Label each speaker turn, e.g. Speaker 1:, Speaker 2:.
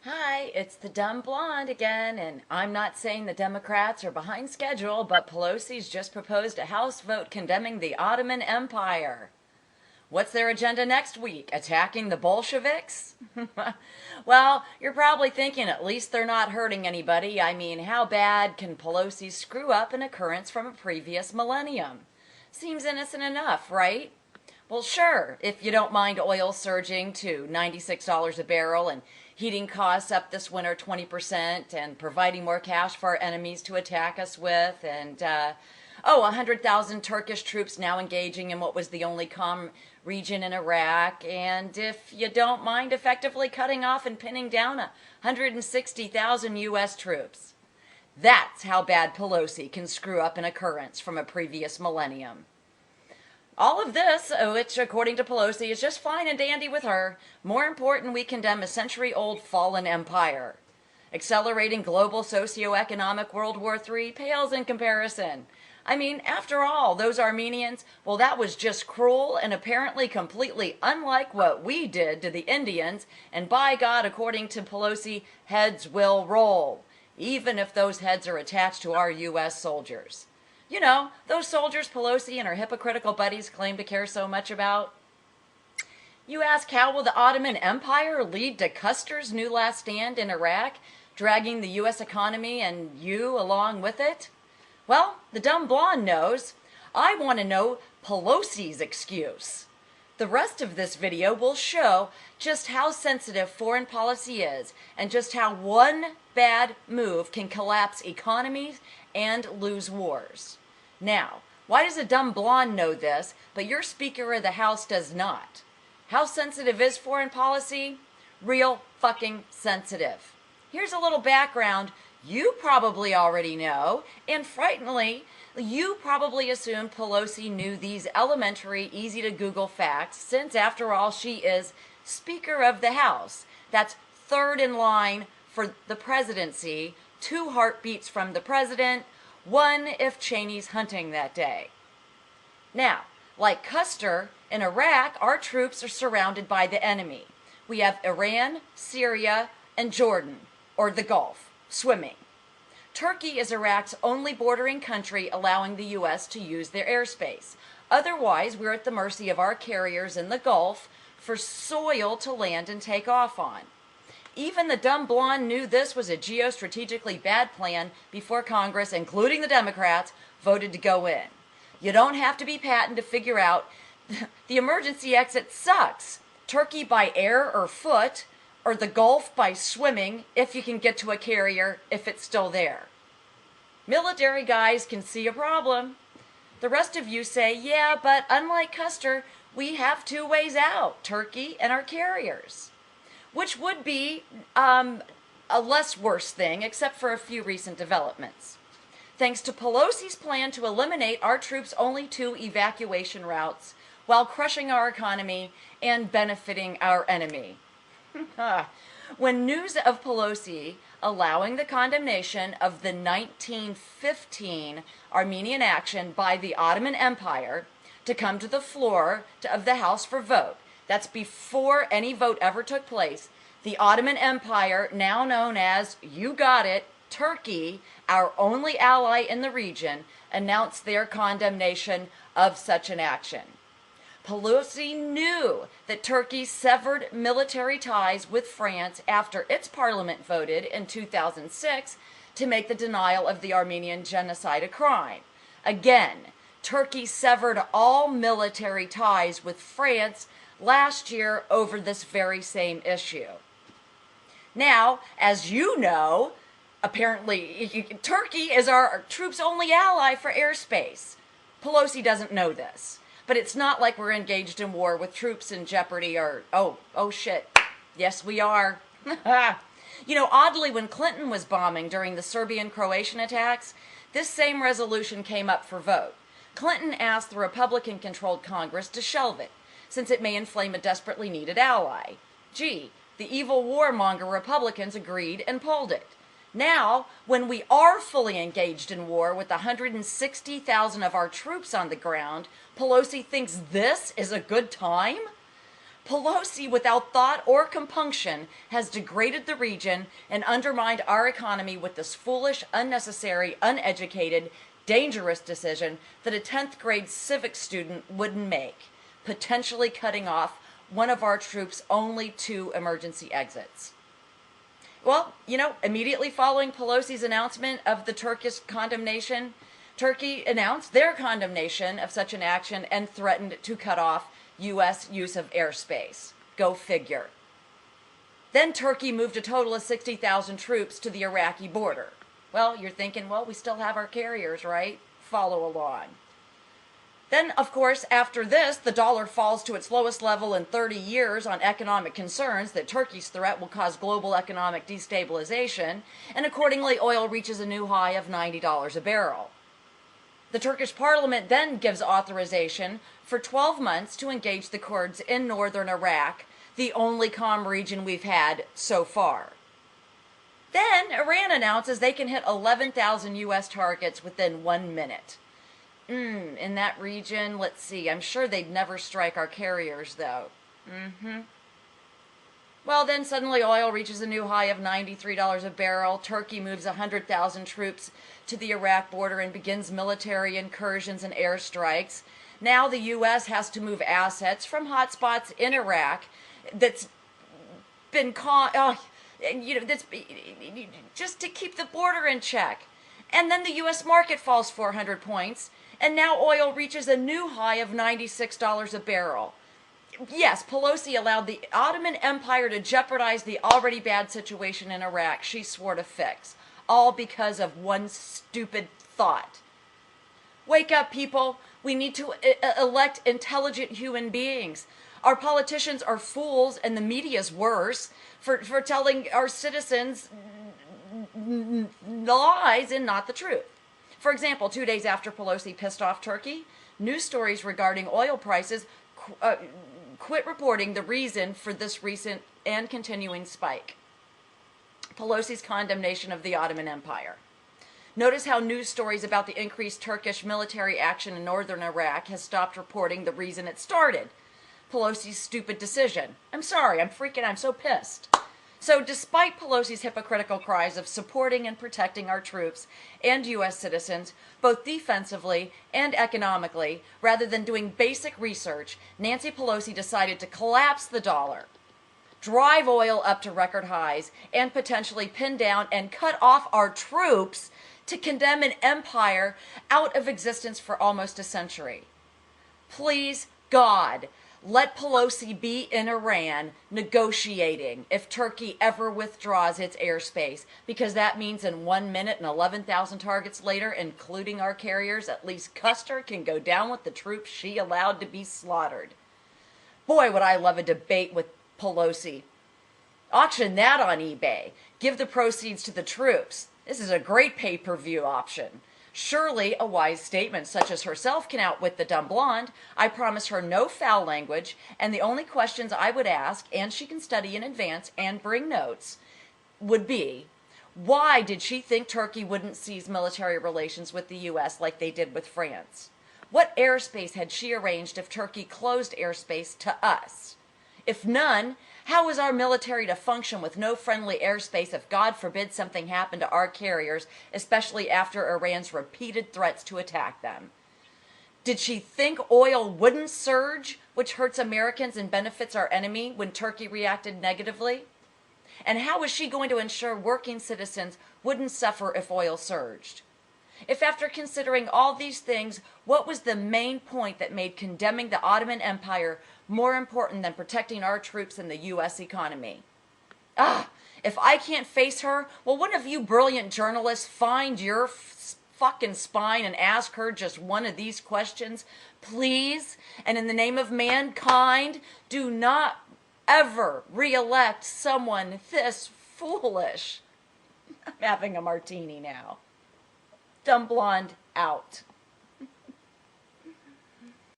Speaker 1: Hi, it's the dumb blonde again, and I'm not saying the Democrats are behind schedule, but Pelosi's just proposed a House vote condemning the Ottoman Empire. What's their agenda next week? Attacking the Bolsheviks? Well, you're probably thinking at least they're not hurting anybody. I mean, how bad can Pelosi screw up an occurrence from a previous millennium? Seems innocent enough, right? Well, sure, if you don't mind oil surging to $96 a barrel and heating costs up this winter 20% and providing more cash for our enemies to attack us with, and 100,000 Turkish troops now engaging in what was the only calm region in Iraq, and if you don't mind effectively cutting off and pinning down 160,000 U.S. troops. That's how bad Pelosi can screw up an occurrence from a previous millennium. All of this, which according to Pelosi is just fine and dandy with her, more important, we condemn a century-old fallen empire. Accelerating global socio-economic World War III pales in comparison. I mean, after all, those Armenians, well, that was just cruel and apparently completely unlike what we did to the Indians, and by God, according to Pelosi, heads will roll, even if those heads are attached to our U.S. soldiers. You know, those soldiers Pelosi and her hypocritical buddies claim to care so much about. You ask, how will the Ottoman Empire lead to Custer's new last stand in Iraq, dragging the U.S. economy and you along with it? Well, the dumb blonde knows. I want to know Pelosi's excuse. The rest of this video will show just how sensitive foreign policy is and just how one bad move can collapse economies and lose wars. Now, why does a dumb blonde know this, but your Speaker of the House does not? How sensitive is foreign policy? Real fucking sensitive. Here's a little background you probably already know, and frighteningly, you probably assumed Pelosi knew these elementary, easy-to-Google facts, since, after all, she is Speaker of the House. That's third in line for the presidency, 2 heartbeats from the president, 1 if Cheney's hunting that day. Now, like Custer, in Iraq, our troops are surrounded by the enemy. We have Iran, Syria, and Jordan, or the Gulf, swimming. Turkey is Iraq's only bordering country allowing the U.S. to use their airspace. Otherwise, we're at the mercy of our carriers in the Gulf for soil to land and take off on. Even the dumb blonde knew this was a geostrategically bad plan before Congress, including the Democrats, voted to go in. You don't have to be Patton to figure out the emergency exit sucks. Turkey by air or foot, or the Gulf by swimming if you can get to a carrier if it's still there. Military guys can see a problem. The rest of you say, yeah, but unlike Custer, we have 2 ways out, Turkey and our carriers. Which would be a less worse thing, except for a few recent developments. Thanks to Pelosi's plan to eliminate our troops' only 2 evacuation routes while crushing our economy and benefiting our enemy. When news of Pelosi allowing the condemnation of the 1915 Armenian action by the Ottoman Empire to come to the floor of the House for vote, that's before any vote ever took place, the Ottoman Empire, now known as, you got it, Turkey, our only ally in the region, announced their condemnation of such an action. Pelosi knew that Turkey severed military ties with France after its parliament voted in 2006 to make the denial of the Armenian Genocide a crime. Again, Turkey severed all military ties with France last year over this very same issue. Now, as you know, apparently Turkey is our troops' only ally for airspace. Pelosi doesn't know this. But it's not like we're engaged in war with troops in jeopardy or, oh shit, yes we are. You know, oddly, when Clinton was bombing during the Serbian-Croatian attacks, this same resolution came up for vote. Clinton asked the Republican-controlled Congress to shelve it, since it may inflame a desperately needed ally. Gee, the evil warmonger Republicans agreed and pulled it. Now, when we are fully engaged in war with 160,000 of our troops on the ground, Pelosi thinks this is a good time? Pelosi, without thought or compunction, has degraded the region and undermined our economy with this foolish, unnecessary, uneducated, dangerous decision that a 10th grade civics student wouldn't make, potentially cutting off one of our troops' only 2 emergency exits. Well, immediately following Pelosi's announcement of the Turkish condemnation, Turkey announced their condemnation of such an action and threatened to cut off U.S. use of airspace. Go figure. Then Turkey moved a total of 60,000 troops to the Iraqi border. Well, you're thinking, well, we still have our carriers, right? Follow along. Then, of course, after this, the dollar falls to its lowest level in 30 years on economic concerns that Turkey's threat will cause global economic destabilization, and accordingly, oil reaches a new high of $90 a barrel. The Turkish parliament then gives authorization for 12 months to engage the Kurds in northern Iraq, the only calm region we've had so far. Then Iran announces they can hit 11,000 U.S. targets within 1 minute. In that region, let's see, I'm sure they'd never strike our carriers, though. Well, then suddenly oil reaches a new high of $93 a barrel. Turkey moves 100,000 troops to the Iraq border and begins military incursions and airstrikes. Now the U.S. has to move assets from hotspots in Iraq that's been just to keep the border in check. And then the U.S. market falls 400 points, and now oil reaches a new high of $96 a barrel. Yes, Pelosi allowed the Ottoman Empire to jeopardize the already bad situation in Iraq she swore to fix, all because of one stupid thought. Wake up, people. We need to elect intelligent human beings. Our politicians are fools, and the media's worse, for telling our citizens lies and not the truth. For example, 2 days after Pelosi pissed off Turkey, news stories regarding oil prices quit reporting the reason for this recent and continuing spike. Pelosi's condemnation of the Ottoman Empire. Notice how news stories about the increased Turkish military action in northern Iraq has stopped reporting the reason it started. Pelosi's stupid decision. I'm sorry, I'm so pissed. So despite Pelosi's hypocritical cries of supporting and protecting our troops and U.S. citizens, both defensively and economically, rather than doing basic research, Nancy Pelosi decided to collapse the dollar, drive oil up to record highs, and potentially pin down and cut off our troops to condemn an empire out of existence for almost a century. Please, God, let Pelosi be in Iran negotiating if Turkey ever withdraws its airspace, because that means in 1 minute and 11,000 targets later, including our carriers, at least Custer can go down with the troops she allowed to be slaughtered. Boy, would I love a debate with Pelosi. Auction that on eBay. Give the proceeds to the troops. This is a great pay-per-view option. Surely a wise statement such as herself can outwit the dumb blonde. I promise her no foul language, and the only questions I would ask, and she can study in advance and bring notes, would be, why did she think Turkey wouldn't seize military relations with the U.S. like they did with France? What airspace had she arranged if Turkey closed airspace to us? If none, how is our military to function with no friendly airspace if, God forbid, something happened to our carriers, especially after Iran's repeated threats to attack them? Did she think oil wouldn't surge, which hurts Americans and benefits our enemy, when Turkey reacted negatively? And how is she going to ensure working citizens wouldn't suffer if oil surged? If after considering all these things, what was the main point that made condemning the Ottoman Empire more important than protecting our troops and the U.S. economy? If I can't face her, well, one of you brilliant journalists find your fucking spine and ask her just one of these questions, please? And in the name of mankind, do not ever re-elect someone this foolish. I'm having a martini now. Dumb blonde out.